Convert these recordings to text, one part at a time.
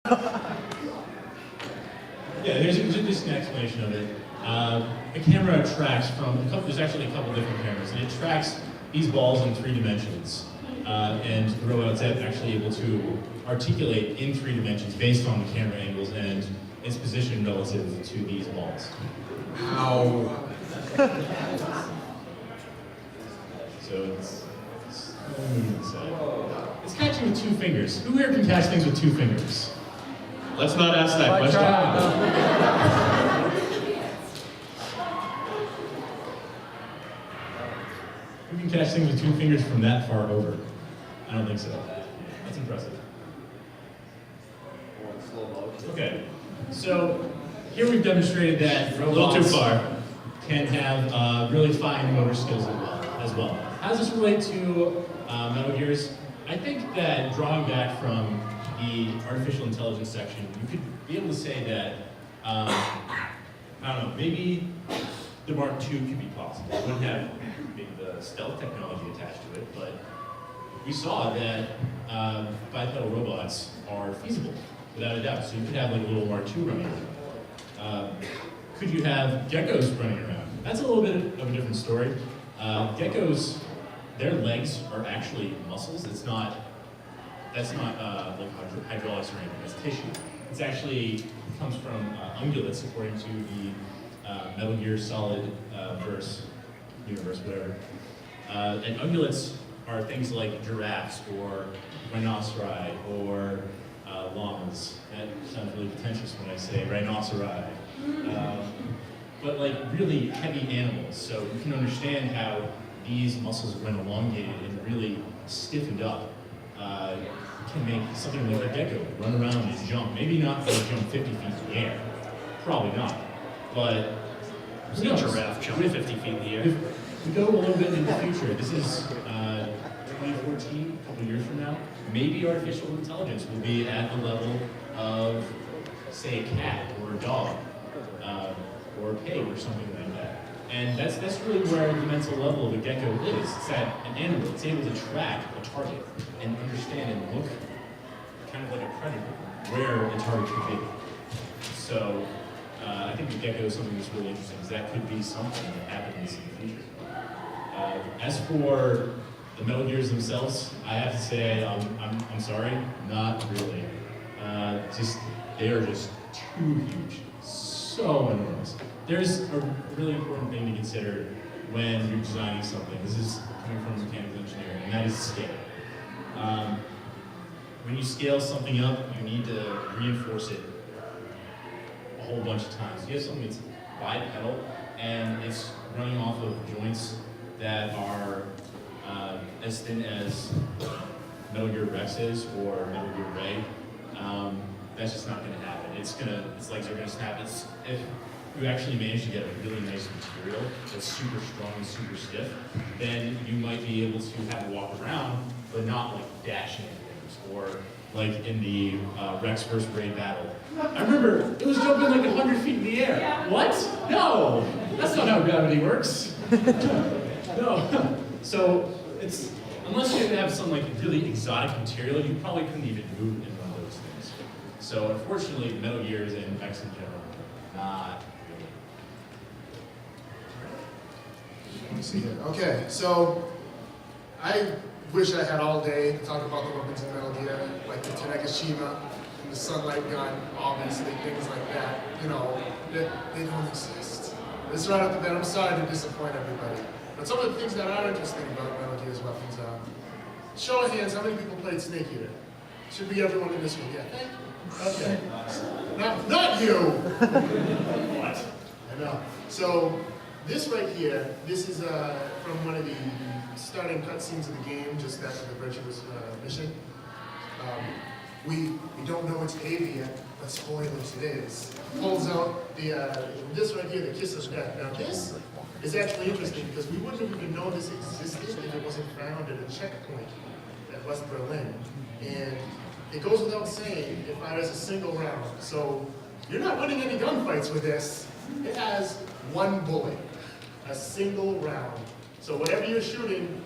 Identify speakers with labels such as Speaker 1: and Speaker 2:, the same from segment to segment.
Speaker 1: Yeah, there's just an explanation of it. The camera tracks from, there's actually a couple different cameras, and it tracks these balls in 3 dimensions. And the robot's actually able to articulate in 3 dimensions based on the camera angles and its position relative to these balls.
Speaker 2: Ow.
Speaker 1: So it's catching with 2 fingers. Who here can catch things with 2 fingers? Let's not ask that question. Who can catch things with 2 fingers from that far over? I don't think so. That's impressive. Okay, so here we've demonstrated that robots can have really fine motor skills as well. How does this relate to Metal Gears? I think that drawing back from the artificial intelligence section, you could be able to say that, I don't know, maybe the Mark II could be possible. It wouldn't have maybe the stealth technology attached to it, but we saw that bipedal robots are feasible, without a doubt. So you could have like a little Mark II running around. Could you have geckos running around? That's a little bit of a different story. Geckos, their legs are actually muscles. That's not like hydraulics or anything, it's tissue. It's actually comes from ungulates, according to the Metal Gear Solid universe, whatever. And ungulates are things like giraffes or rhinoceri or llamas. That sounds really pretentious when I say rhinoceri. But like really heavy animals. So you can understand how these muscles, when elongated and really stiffened up, can make something like a gecko run around and jump. Maybe not like jump 50 feet in the air. Probably not. But
Speaker 2: a giraffe jump 50 feet in the air.
Speaker 1: If we go a little bit into the future, this is 2014, a couple years from now, maybe artificial intelligence will be at the level of, say, a cat or a dog, or a pig or something like that. And that's really where the mental level of a gecko is. It's that an animal, it's able to track a target and understand and look kind of like a predator where a target could be. So I think the gecko is something that's really interesting, because that could be something that happens in the future. As for the Metal Gears themselves, I have to say I'm sorry, not really. They are just too huge, so enormous. There's a really important thing to consider when you're designing something. This is coming from mechanical engineering, and that is scale. When you scale something up, you need to reinforce it a whole bunch of times. You have something that's bipedal, and it's running off of joints that are as thin as Metal Gear Rex is or Metal Gear Ray. That's just not going to happen. Its legs are going to snap. If you actually manage to get a really nice material that's super strong and super stiff, then you might be able to have it walk around, but not like dashing things, or like in the Rex vs. Ray battle. I remember it was jumping like 100 feet in the air. Yeah. What? No, that's not how gravity works. No. So it's, unless you have some like really exotic material, you probably couldn't even move and run those things. So unfortunately, Metal Gears and Rex in general, not really.
Speaker 3: Let me see here. Okay, so I wish I had all day to talk about the weapons in Metal Gear, like the Tanegashima and the Sunlight Gun, obviously, things like that. You know, they don't exist. This right off the bat, I'm sorry to disappoint everybody. But some of the things that are interesting about Metal Gear's weapons are, show of hands, how many people played Snake Eater? Should be everyone in this room. Yeah, thank you. Okay. Not you! What? I know. So, this right here, this is from one of the starting cutscenes of the game, just after the Virtuous mission. We don't know it's Avy yet, but spoilers, it is. Pulls out this right here, the Kiss of Death. Now this is actually interesting, because we wouldn't have even known this existed if it wasn't found at a checkpoint at West Berlin. And it goes without saying, it fires a single round. So you're not winning any gunfights with this. It has one bullet, a single round. So whatever you're shooting,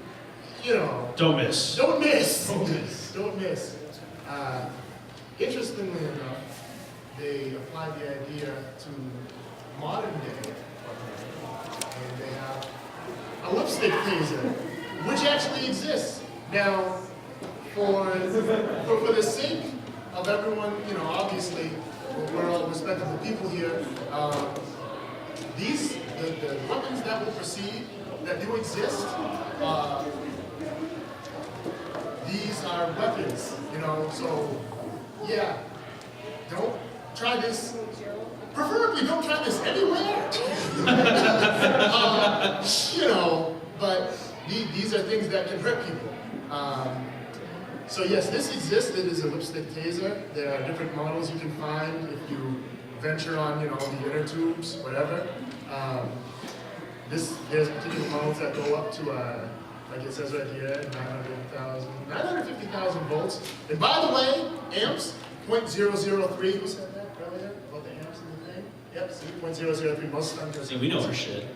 Speaker 3: you know.
Speaker 2: Don't miss.
Speaker 3: Don't miss. Don't miss. Don't miss. Interestingly enough, they applied the idea to modern day weaponry, and they have a lipstick taser, which actually exists. Now, for the sake of everyone, you know, obviously, we're all respectable people here. The weapons that will proceed, that do exist, these are weapons, you know, so, yeah, don't try this. Preferably don't try this anywhere. You know, but these are things that can hurt people. So yes, this exists. It is a lipstick taser. There are different models you can find if you venture on, you know, the inner tubes, whatever. There's particular models that go up to, like it says right here, 950,000 volts. And by the way, amps, 0.003. Who said that earlier about the amps and the thing? Yep, see, 0.003. Most of them.
Speaker 2: See, we know our shit.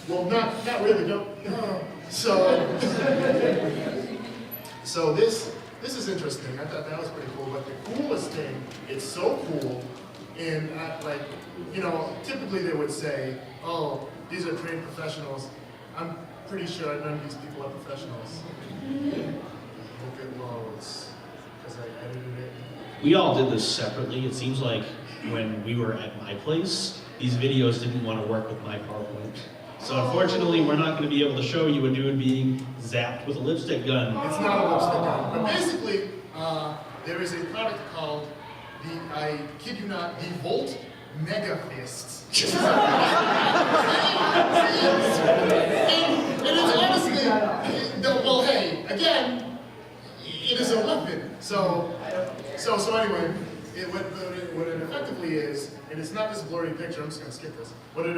Speaker 3: Well, not really. No. So this is interesting. I thought that was pretty cool. But the coolest thing, it's so cool, and like, you know, typically they would say, oh, these are trained professionals. I'm pretty sure none of these people are professionals. Look at those, because I edited it.
Speaker 2: We all did this separately. It seems like when we were at my place, these videos didn't want to work with my PowerPoint. So unfortunately, we're not going to be able to show you a dude being zapped with a lipstick gun.
Speaker 3: It's not a lipstick gun, but basically, there is a product called I kid you not, the Volt Mega Fists. And it's honestly, well, hey, again, it is a weapon. So anyway, what it effectively is, and it's not this blurry picture. I'm just gonna skip this. What it